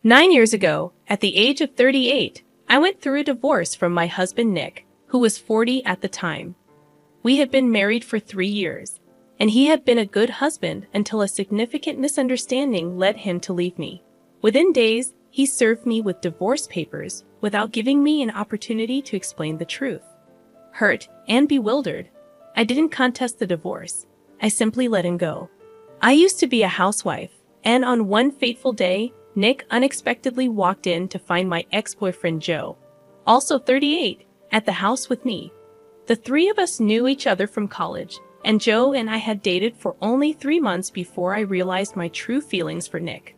9 years ago, at the age of 38, I went through a divorce from my husband Nick, who was 40 at the time. We had been married for 3 years, and he had been a good husband until a significant misunderstanding led him to leave me. Within days, he served me with divorce papers without giving me an opportunity to explain the truth. Hurt and bewildered, I didn't contest the divorce. I simply let him go. I used to be a housewife, and on one fateful day, Nick unexpectedly walked in to find my ex-boyfriend Joe, also 38, at the house with me. The three of us knew each other from college, and Joe and I had dated for only 3 months before I realized my true feelings for Nick.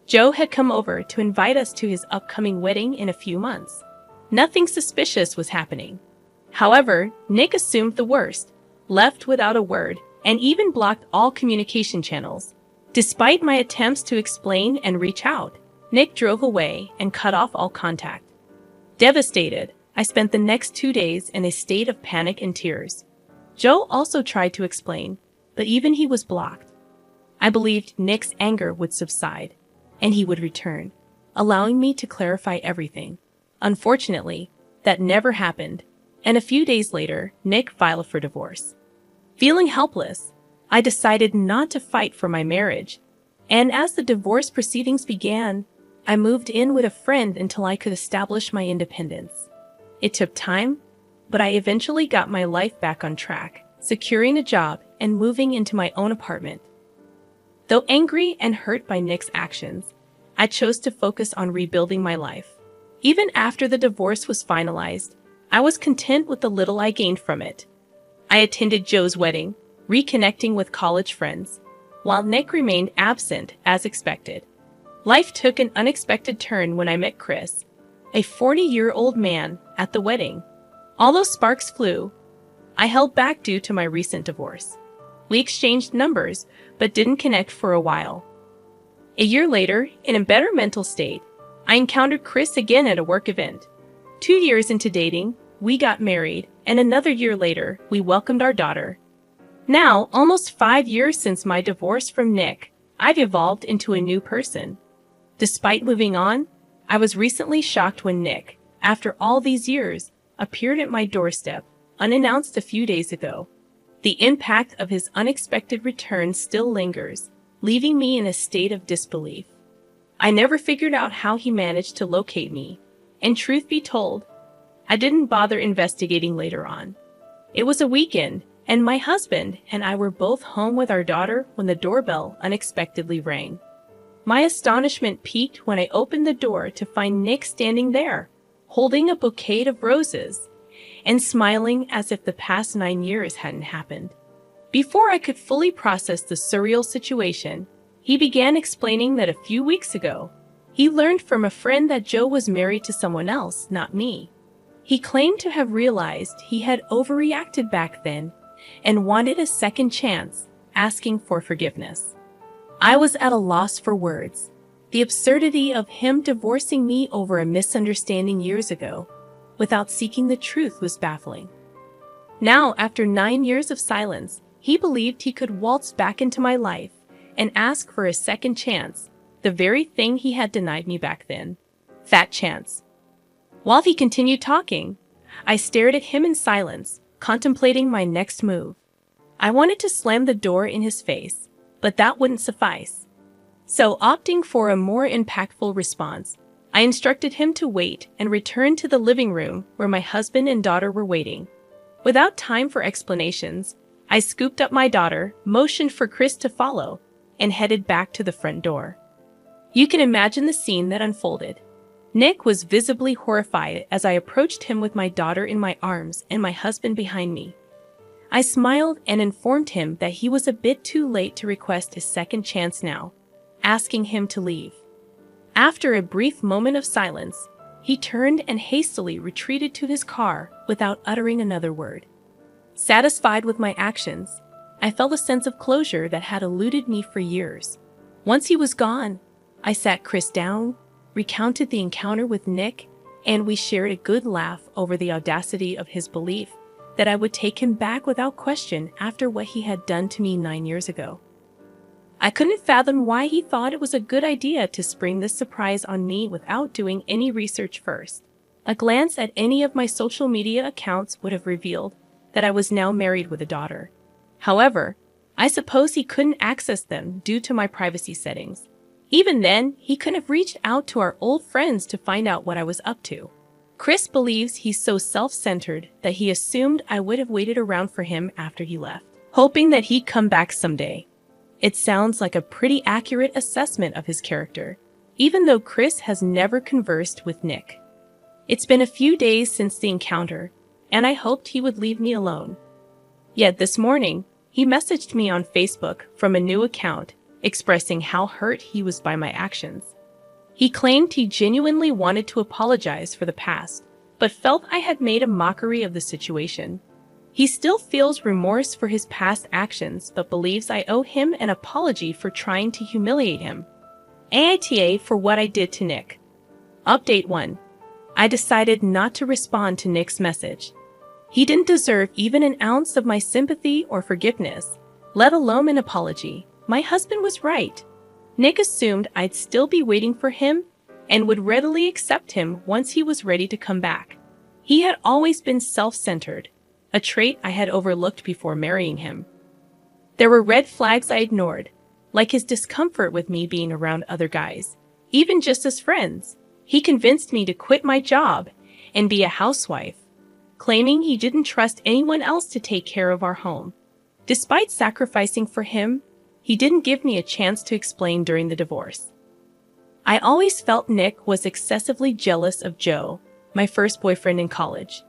Joe had come over to invite us to his upcoming wedding in a few months. Nothing suspicious was happening. However, Nick assumed the worst, left without a word, and even blocked all communication channels. Despite my attempts to explain and reach out, Nick drove away and cut off all contact. Devastated, I spent the next 2 days in a state of panic and tears. Joe also tried to explain, but even he was blocked. I believed Nick's anger would subside, and he would return, allowing me to clarify everything. Unfortunately, that never happened, and a few days later, Nick filed for divorce. Feeling helpless, I decided not to fight for my marriage, and as the divorce proceedings began, I moved in with a friend until I could establish my independence. It took time, but I eventually got my life back on track, securing a job and moving into my own apartment. Though angry and hurt by Nick's actions, I chose to focus on rebuilding my life. Even after the divorce was finalized, I was content with the little I gained from it. I attended Joe's wedding, reconnecting with college friends, while Nick remained absent as expected. Life took an unexpected turn when I met Chris, a 40-year-old man, at the wedding. Although sparks flew, I held back due to my recent divorce. We exchanged numbers, but didn't connect for a while. A year later, in a better mental state, I encountered Chris again at a work event. 2 years into dating, we got married, and another year later, we welcomed our daughter. Now, almost 5 years since my divorce from Nick, I've evolved into a new person. Despite moving on, I was recently shocked when Nick, after all these years, appeared at my doorstep, unannounced a few days ago. The impact of his unexpected return still lingers, leaving me in a state of disbelief. I never figured out how he managed to locate me, and truth be told, I didn't bother investigating later on. It was a weekend, and my husband and I were both home with our daughter when the doorbell unexpectedly rang. My astonishment peaked when I opened the door to find Nick standing there, holding a bouquet of roses, and smiling as if the past 9 years hadn't happened. Before I could fully process the surreal situation, he began explaining that a few weeks ago, he learned from a friend that Joe was married to someone else, not me. He claimed to have realized he had overreacted back then and wanted a second chance, asking for forgiveness. I was at a loss for words. The absurdity of him divorcing me over a misunderstanding years ago, without seeking the truth, was baffling. Now, after 9 years of silence, he believed he could waltz back into my life and ask for a second chance, the very thing he had denied me back then. That chance. While he continued talking, I stared at him in silence, contemplating my next move. I wanted to slam the door in his face, but that wouldn't suffice. So, opting for a more impactful response, I instructed him to wait and return to the living room where my husband and daughter were waiting. Without time for explanations, I scooped up my daughter, motioned for Chris to follow, and headed back to the front door. You can imagine the scene that unfolded. Nick was visibly horrified as I approached him with my daughter in my arms and my husband behind me. I smiled and informed him that he was a bit too late to request a second chance now, asking him to leave. After a brief moment of silence, he turned and hastily retreated to his car without uttering another word. Satisfied with my actions, I felt a sense of closure that had eluded me for years. Once he was gone, I sat Chris down, recounted the encounter with Nick, and we shared a good laugh over the audacity of his belief that I would take him back without question after what he had done to me 9 years ago. I couldn't fathom why he thought it was a good idea to spring this surprise on me without doing any research first. A glance at any of my social media accounts would have revealed that I was now married with a daughter. However, I suppose he couldn't access them due to my privacy settings. Even then, he couldn't have reached out to our old friends to find out what I was up to. Chris believes he's so self-centered that he assumed I would have waited around for him after he left, hoping that he'd come back someday. It sounds like a pretty accurate assessment of his character, even though Chris has never conversed with Nick. It's been a few days since the encounter, and I hoped he would leave me alone. Yet this morning, he messaged me on Facebook from a new account, expressing how hurt he was by my actions. He claimed he genuinely wanted to apologize for the past, but felt I had made a mockery of the situation. He still feels remorse for his past actions, but believes I owe him an apology for trying to humiliate him. AITA for what I did to Nick. Update 1. I decided not to respond to Nick's message. He didn't deserve even an ounce of my sympathy or forgiveness, let alone an apology. My husband was right. Nick assumed I'd still be waiting for him and would readily accept him once he was ready to come back. He had always been self-centered, a trait I had overlooked before marrying him. There were red flags I ignored, like his discomfort with me being around other guys, even just as friends. He convinced me to quit my job and be a housewife, claiming he didn't trust anyone else to take care of our home. Despite sacrificing for him, he didn't give me a chance to explain during the divorce. I always felt Nick was excessively jealous of Joe, my first boyfriend in college.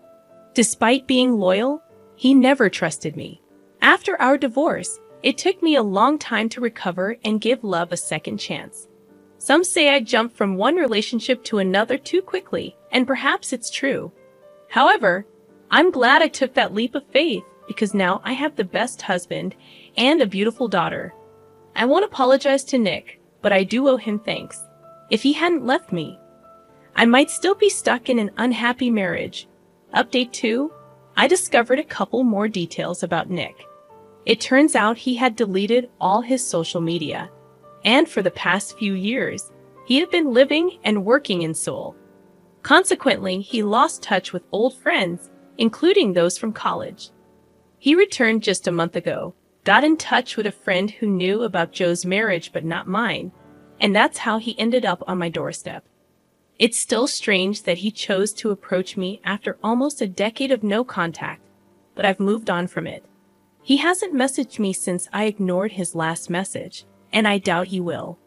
Despite being loyal, he never trusted me. After our divorce, it took me a long time to recover and give love a second chance. Some say I jumped from one relationship to another too quickly, and perhaps it's true. However, I'm glad I took that leap of faith because now I have the best husband and a beautiful daughter. I won't apologize to Nick, but I do owe him thanks. If he hadn't left me, I might still be stuck in an unhappy marriage. Update 2. I discovered a couple more details about Nick. It turns out he had deleted all his social media, and for the past few years, he had been living and working in Seoul. Consequently, he lost touch with old friends, including those from college. He returned just a month ago, got in touch with a friend who knew about Joe's marriage but not mine, and that's how he ended up on my doorstep. It's still strange that he chose to approach me after almost a decade of no contact, but I've moved on from it. He hasn't messaged me since I ignored his last message, and I doubt he will.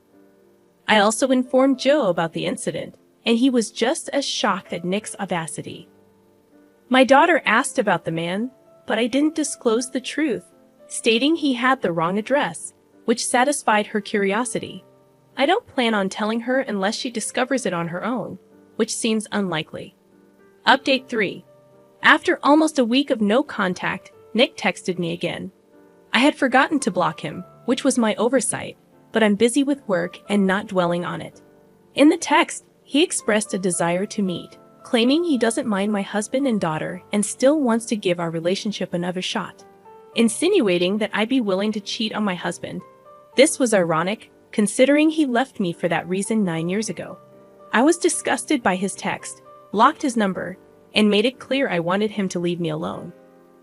I also informed Joe about the incident, and he was just as shocked at Nick's audacity. My daughter asked about the man, but I didn't disclose the truth, stating he had the wrong address, which satisfied her curiosity. I don't plan on telling her unless she discovers it on her own, which seems unlikely. Update 3. After almost a week of no contact, Nick texted me again. I had forgotten to block him, which was my oversight, but I'm busy with work and not dwelling on it. In the text, he expressed a desire to meet, claiming he doesn't mind my husband and daughter and still wants to give our relationship another shot, insinuating that I'd be willing to cheat on my husband. This was ironic, considering he left me for that reason 9 years ago. I was disgusted by his text, blocked his number, and made it clear I wanted him to leave me alone.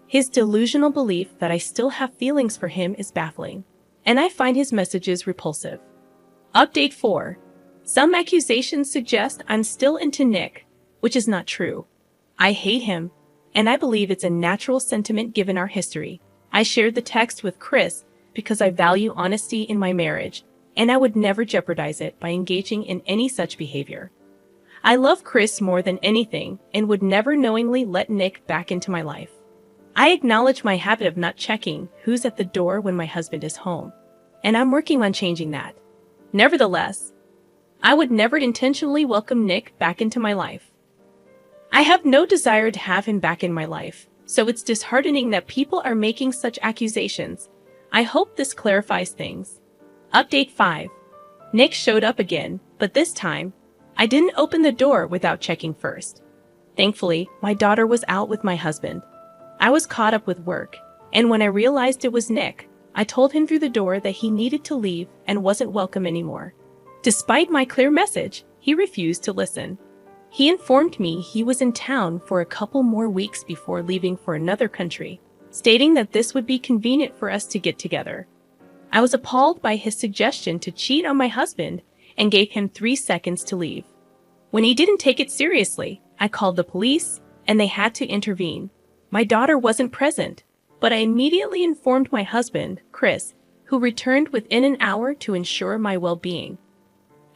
His delusional belief that I still have feelings for him is baffling, and I find his messages repulsive. Update 4. Some accusations suggest I'm still into Nick, which is not true. I hate him, and I believe it's a natural sentiment given our history. I shared the text with Chris because I value honesty in my marriage, and I would never jeopardize it by engaging in any such behavior. I love Chris more than anything and would never knowingly let Nick back into my life. I acknowledge my habit of not checking who's at the door when my husband is home, and I'm working on changing that. Nevertheless, I would never intentionally welcome Nick back into my life. I have no desire to have him back in my life, so it's disheartening that people are making such accusations. I hope this clarifies things. Update 5. Nick showed up again, but this time, I didn't open the door without checking first. Thankfully, my daughter was out with my husband. I was caught up with work, and when I realized it was Nick, I told him through the door that he needed to leave and wasn't welcome anymore. Despite my clear message, he refused to listen. He informed me he was in town for a couple more weeks before leaving for another country, stating that this would be convenient for us to get together. I was appalled by his suggestion to cheat on my husband and gave him 3 seconds to leave. When he didn't take it seriously, I called the police and they had to intervene. My daughter wasn't present, but I immediately informed my husband, Chris, who returned within an hour to ensure my well-being.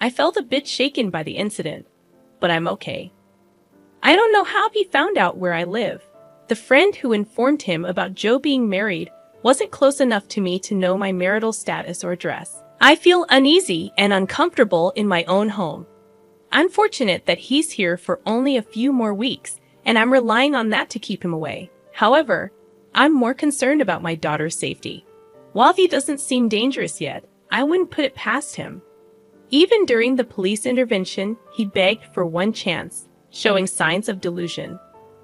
I felt a bit shaken by the incident, but I'm okay. I don't know how he found out where I live. The friend who informed him about Joe being married wasn't close enough to me to know my marital status or address. I feel uneasy and uncomfortable in my own home. I'm fortunate that he's here for only a few more weeks, and I'm relying on that to keep him away. However, I'm more concerned about my daughter's safety. While he doesn't seem dangerous yet, I wouldn't put it past him. Even during the police intervention, he begged for one chance, showing signs of delusion.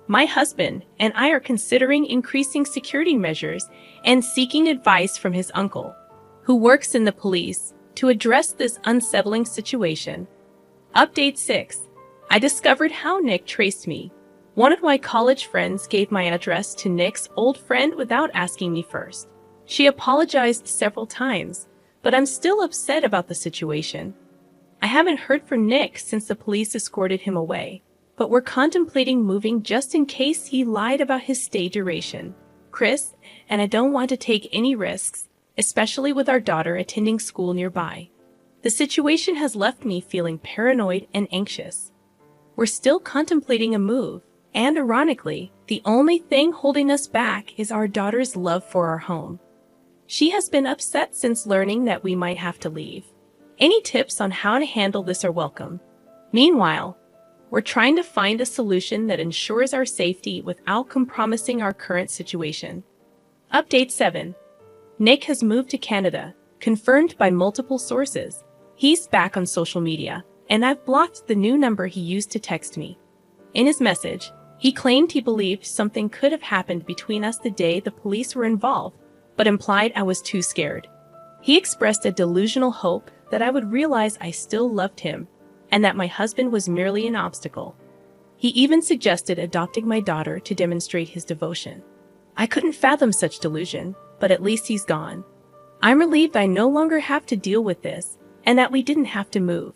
My husband and I are considering increasing security measures and seeking advice from his uncle, who works in the police, to address this unsettling situation. Update 6. I discovered how Nick traced me. One of my college friends gave my address to Nick's old friend without asking me first. She apologized several times, but I'm still upset about the situation. I haven't heard from Nick since the police escorted him away, but we're contemplating moving just in case he lied about his stay duration. Chris, and I don't want to take any risks, especially with our daughter attending school nearby. The situation has left me feeling paranoid and anxious. We're still contemplating a move, and ironically, the only thing holding us back is our daughter's love for our home. She has been upset since learning that we might have to leave. Any tips on how to handle this are welcome. Meanwhile, we're trying to find a solution that ensures our safety without compromising our current situation. Update 7. Nick has moved to Canada, confirmed by multiple sources. He's back on social media, and I've blocked the new number he used to text me. In his message, he claimed he believed something could have happened between us the day the police were involved, but implied I was too scared. He expressed a delusional hope that I would realize I still loved him, and that my husband was merely an obstacle. He even suggested adopting my daughter to demonstrate his devotion. I couldn't fathom such delusion, but at least he's gone. I'm relieved I no longer have to deal with this, and that we didn't have to move.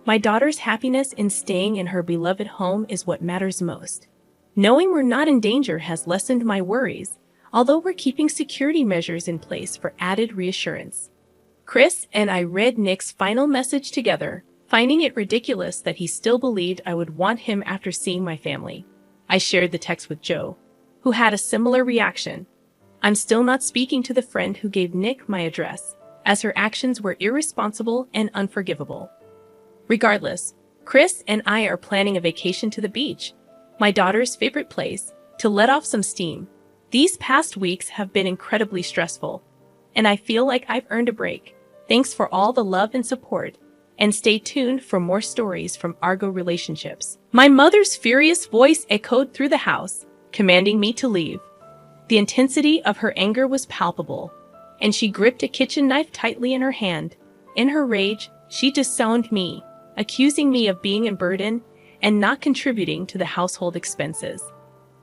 My daughter's happiness in staying in her beloved home is what matters most. Knowing we're not in danger has lessened my worries, although we're keeping security measures in place for added reassurance. Chris and I read Nick's final message together, finding it ridiculous that he still believed I would want him after seeing my family. I shared the text with Joe, who had a similar reaction. I'm still not speaking to the friend who gave Nick my address, as her actions were irresponsible and unforgivable. Regardless, Chris and I are planning a vacation to the beach, my daughter's favorite place, to let off some steam. These past weeks have been incredibly stressful, and I feel like I've earned a break. Thanks for all the love and support, and stay tuned for more stories from Argo relationships. My mother's furious voice echoed through the house, commanding me to leave. The intensity of her anger was palpable, and she gripped a kitchen knife tightly in her hand. In her rage, she disowned me, accusing me of being a burden and not contributing to the household expenses.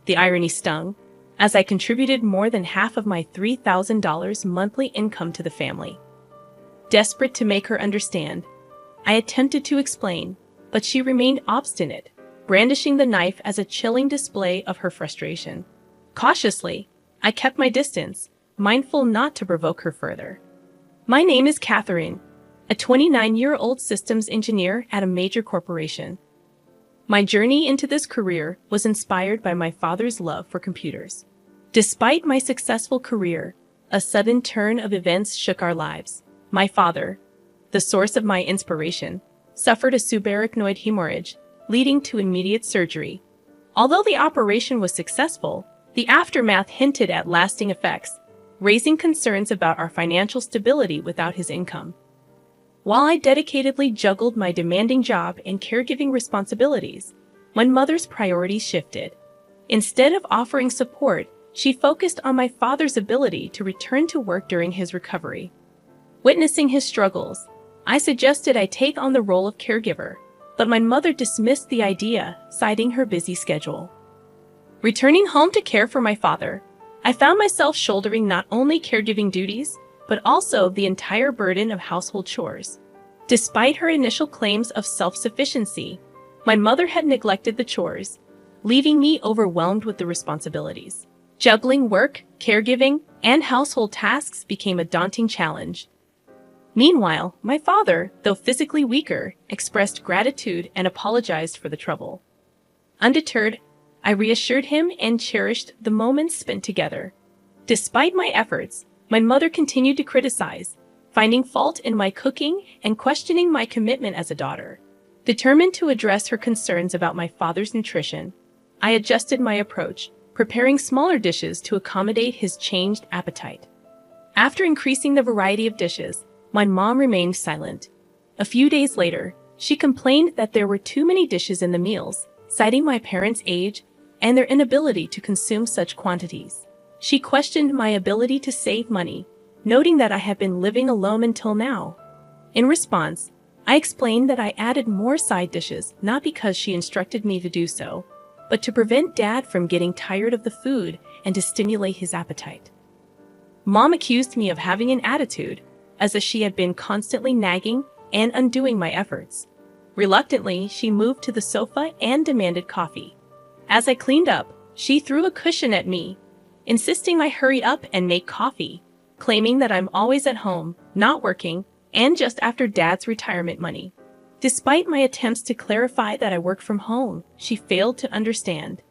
The irony stung, as I contributed more than half of my $3,000 monthly income to the family. Desperate to make her understand, I attempted to explain, but she remained obstinate, brandishing the knife as a chilling display of her frustration. Cautiously, I kept my distance, mindful not to provoke her further. My name is Catherine, a 29-year-old systems engineer at a major corporation. My journey into this career was inspired by my father's love for computers. Despite my successful career, a sudden turn of events shook our lives. My father, the source of my inspiration, suffered a subarachnoid hemorrhage, leading to immediate surgery. Although the operation was successful, the aftermath hinted at lasting effects, raising concerns about our financial stability without his income. While I dedicatedly juggled my demanding job and caregiving responsibilities, my mother's priorities shifted. Instead of offering support, she focused on my father's ability to return to work during his recovery. Witnessing his struggles, I suggested I take on the role of caregiver, but my mother dismissed the idea, citing her busy schedule. Returning home to care for my father, I found myself shouldering not only caregiving duties, but also the entire burden of household chores. Despite her initial claims of self-sufficiency, my mother had neglected the chores, leaving me overwhelmed with the responsibilities. Juggling work, caregiving, and household tasks became a daunting challenge. Meanwhile, my father, though physically weaker, expressed gratitude and apologized for the trouble. Undeterred, I reassured him and cherished the moments spent together. Despite my efforts, my mother continued to criticize, finding fault in my cooking and questioning my commitment as a daughter. Determined to address her concerns about my father's nutrition, I adjusted my approach, preparing smaller dishes to accommodate his changed appetite. After increasing the variety of dishes, my mom remained silent. A few days later, she complained that there were too many dishes in the meals, citing my parents' age and their inability to consume such quantities. She questioned my ability to save money, noting that I had been living alone until now. In response, I explained that I added more side dishes not because she instructed me to do so, but to prevent Dad from getting tired of the food and to stimulate his appetite. Mom accused me of having an attitude, as if she had been constantly nagging and undoing my efforts. Reluctantly, she moved to the sofa and demanded coffee. As I cleaned up, she threw a cushion at me, insisting I hurry up and make coffee, claiming that I'm always at home, not working, and just after Dad's retirement money. Despite my attempts to clarify that I work from home, she failed to understand.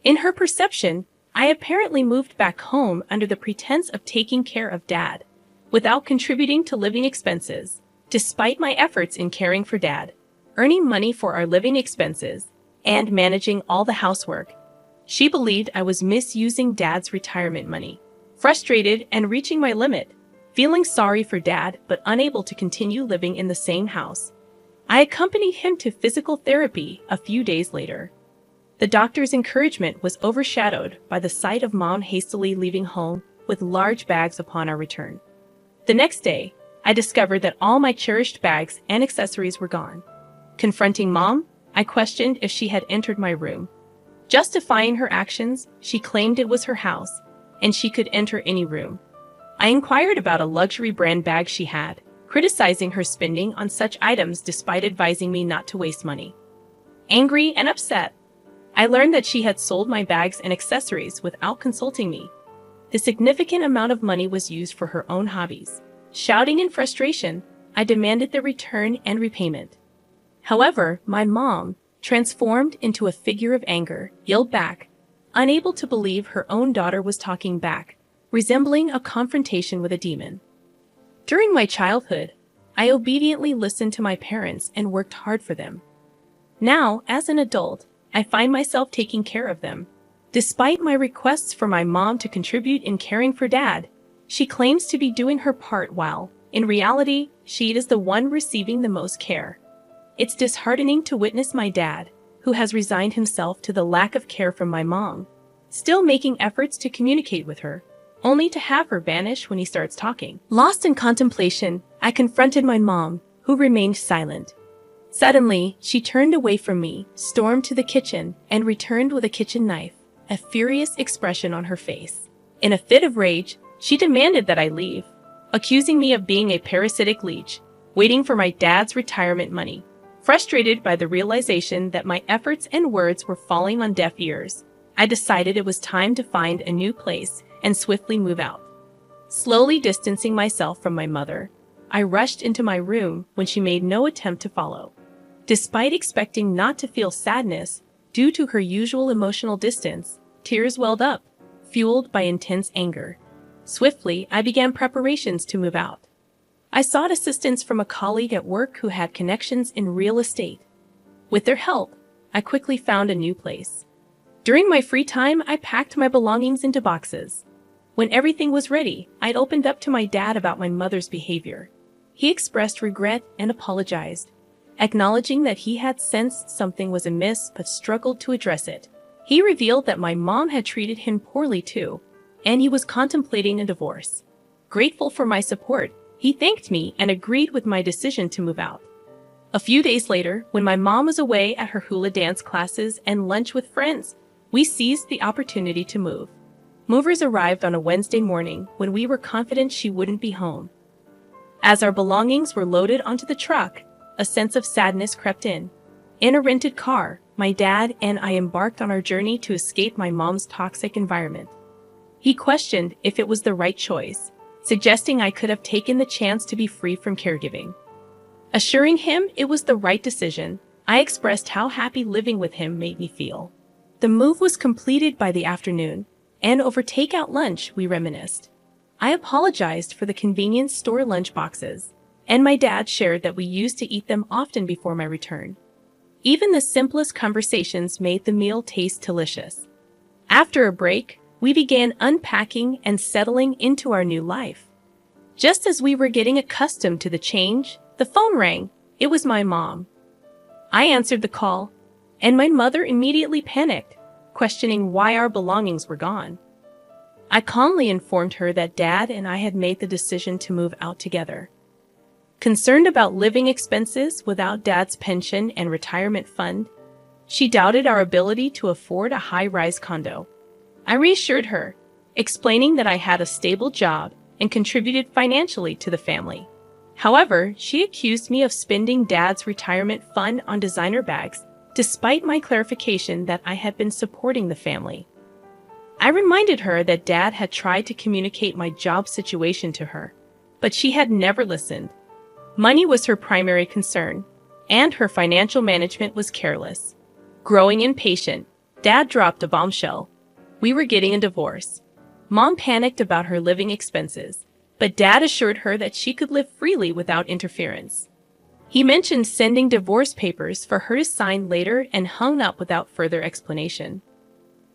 In her perception, I apparently moved back home under the pretense of taking care of Dad, without contributing to living expenses. Despite my efforts in caring for Dad, earning money for our living expenses, and managing all the housework, she believed I was misusing Dad's retirement money. Frustrated and reaching my limit, feeling sorry for Dad but unable to continue living in the same house, I accompanied him to physical therapy a few days later. The doctor's encouragement was overshadowed by the sight of Mom hastily leaving home with large bags upon our return. The next day, I discovered that all my cherished bags and accessories were gone. Confronting Mom, I questioned if she had entered my room. Justifying her actions, she claimed it was her house, and she could enter any room. I inquired about a luxury brand bag she had, criticizing her spending on such items despite advising me not to waste money. Angry and upset, I learned that she had sold my bags and accessories without consulting me. The significant amount of money was used for her own hobbies. Shouting in frustration, I demanded their return and repayment. However, my mom, transformed into a figure of anger, yelled back, unable to believe her own daughter was talking back, resembling a confrontation with a demon. During my childhood, I obediently listened to my parents and worked hard for them. Now, as an adult, I find myself taking care of them. Despite my requests for my mom to contribute in caring for Dad, she claims to be doing her part while, in reality, she is the one receiving the most care. It's disheartening to witness my dad, who has resigned himself to the lack of care from my mom, still making efforts to communicate with her, only to have her vanish when he starts talking. Lost in contemplation, I confronted my mom, who remained silent. Suddenly, she turned away from me, stormed to the kitchen, and returned with a kitchen knife, a furious expression on her face. In a fit of rage, she demanded that I leave, accusing me of being a parasitic leech, waiting for my dad's retirement money. Frustrated by the realization that my efforts and words were falling on deaf ears, I decided it was time to find a new place and swiftly move out. Slowly distancing myself from my mother, I rushed into my room when she made no attempt to follow. Despite expecting not to feel sadness due to her usual emotional distance, tears welled up, fueled by intense anger. Swiftly, I began preparations to move out. I sought assistance from a colleague at work who had connections in real estate. With their help, I quickly found a new place. During my free time, I packed my belongings into boxes. When everything was ready, I'd opened up to my dad about my mother's behavior. He expressed regret and apologized, acknowledging that he had sensed something was amiss but struggled to address it. He revealed that my mom had treated him poorly too, and he was contemplating a divorce. Grateful for my support, he thanked me and agreed with my decision to move out. A few days later, when my mom was away at her hula dance classes and lunch with friends, we seized the opportunity to move. Movers arrived on a Wednesday morning when we were confident she wouldn't be home. As our belongings were loaded onto the truck, a sense of sadness crept in. In a rented car, my dad and I embarked on our journey to escape my mom's toxic environment. He questioned if it was the right choice, suggesting I could have taken the chance to be free from caregiving. Assuring him it was the right decision, I expressed how happy living with him made me feel. The move was completed by the afternoon, and over takeout lunch we reminisced. I apologized for the convenience store lunch boxes, and my dad shared that we used to eat them often before my return. Even the simplest conversations made the meal taste delicious. After a break, we began unpacking and settling into our new life. Just as we were getting accustomed to the change, the phone rang. It was my mom. I answered the call, and my mother immediately panicked, questioning why our belongings were gone. I calmly informed her that Dad and I had made the decision to move out together. Concerned about living expenses without Dad's pension and retirement fund, she doubted our ability to afford a high-rise condo. I reassured her, explaining that I had a stable job and contributed financially to the family. However, she accused me of spending Dad's retirement fund on designer bags, despite my clarification that I had been supporting the family. I reminded her that Dad had tried to communicate my job situation to her, but she had never listened. Money was her primary concern, and her financial management was careless. Growing impatient, Dad dropped a bombshell. We were getting a divorce. Mom panicked about her living expenses, but Dad assured her that she could live freely without interference. He mentioned sending divorce papers for her to sign later and hung up without further explanation.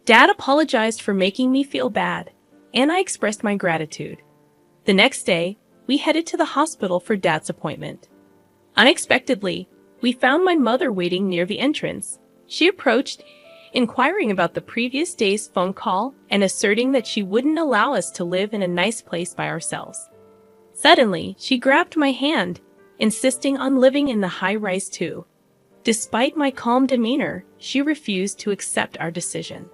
Dad apologized for making me feel bad, and I expressed my gratitude. The next day, we headed to the hospital for Dad's appointment. Unexpectedly, we found my mother waiting near the entrance. She approached, inquiring about the previous day's phone call and asserting that she wouldn't allow us to live in a nice place by ourselves. Suddenly, she grabbed my hand, insisting on living in the high-rise too. Despite my calm demeanor, she refused to accept our decision.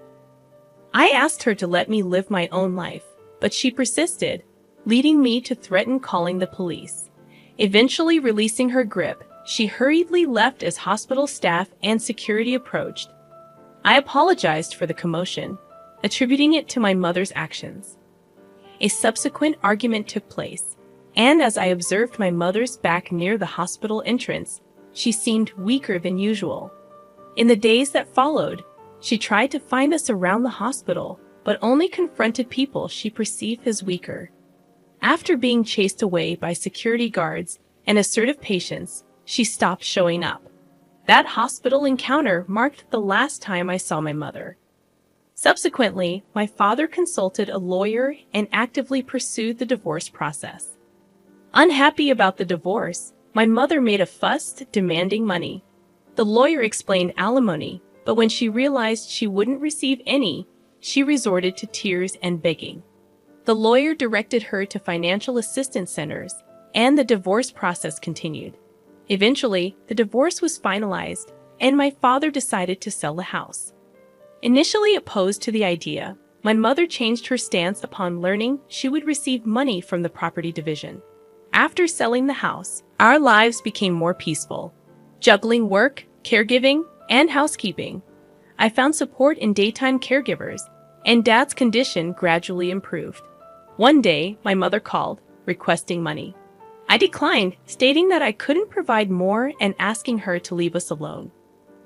I asked her to let me live my own life, but she persisted, leading me to threaten calling the police. Eventually releasing her grip, she hurriedly left as hospital staff and security approached. I apologized for the commotion, attributing it to my mother's actions. A subsequent argument took place, and as I observed my mother's back near the hospital entrance, she seemed weaker than usual. In the days that followed, she tried to find us around the hospital, but only confronted people she perceived as weaker. After being chased away by security guards and assertive patients, she stopped showing up. That hospital encounter marked the last time I saw my mother. Subsequently, my father consulted a lawyer and actively pursued the divorce process. Unhappy about the divorce, my mother made a fuss demanding money. The lawyer explained alimony, but when she realized she wouldn't receive any, she resorted to tears and begging. The lawyer directed her to financial assistance centers, and the divorce process continued. Eventually, the divorce was finalized, and my father decided to sell the house. Initially opposed to the idea, my mother changed her stance upon learning she would receive money from the property division. After selling the house, our lives became more peaceful. Juggling work, caregiving, and housekeeping, I found support in daytime caregivers, and Dad's condition gradually improved. One day, my mother called, requesting money. I declined, stating that I couldn't provide more and asking her to leave us alone.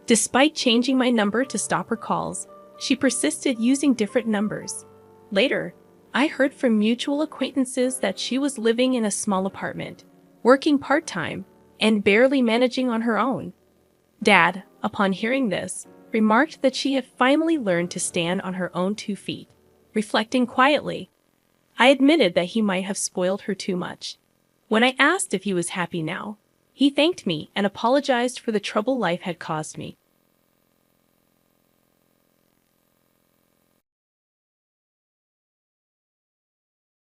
Despite changing my number to stop her calls, she persisted using different numbers. Later, I heard from mutual acquaintances that she was living in a small apartment, working part-time, and barely managing on her own. Dad, upon hearing this, remarked that she had finally learned to stand on her own 2 feet. Reflecting quietly, I admitted that he might have spoiled her too much. When I asked if he was happy now, he thanked me and apologized for the trouble life had caused me.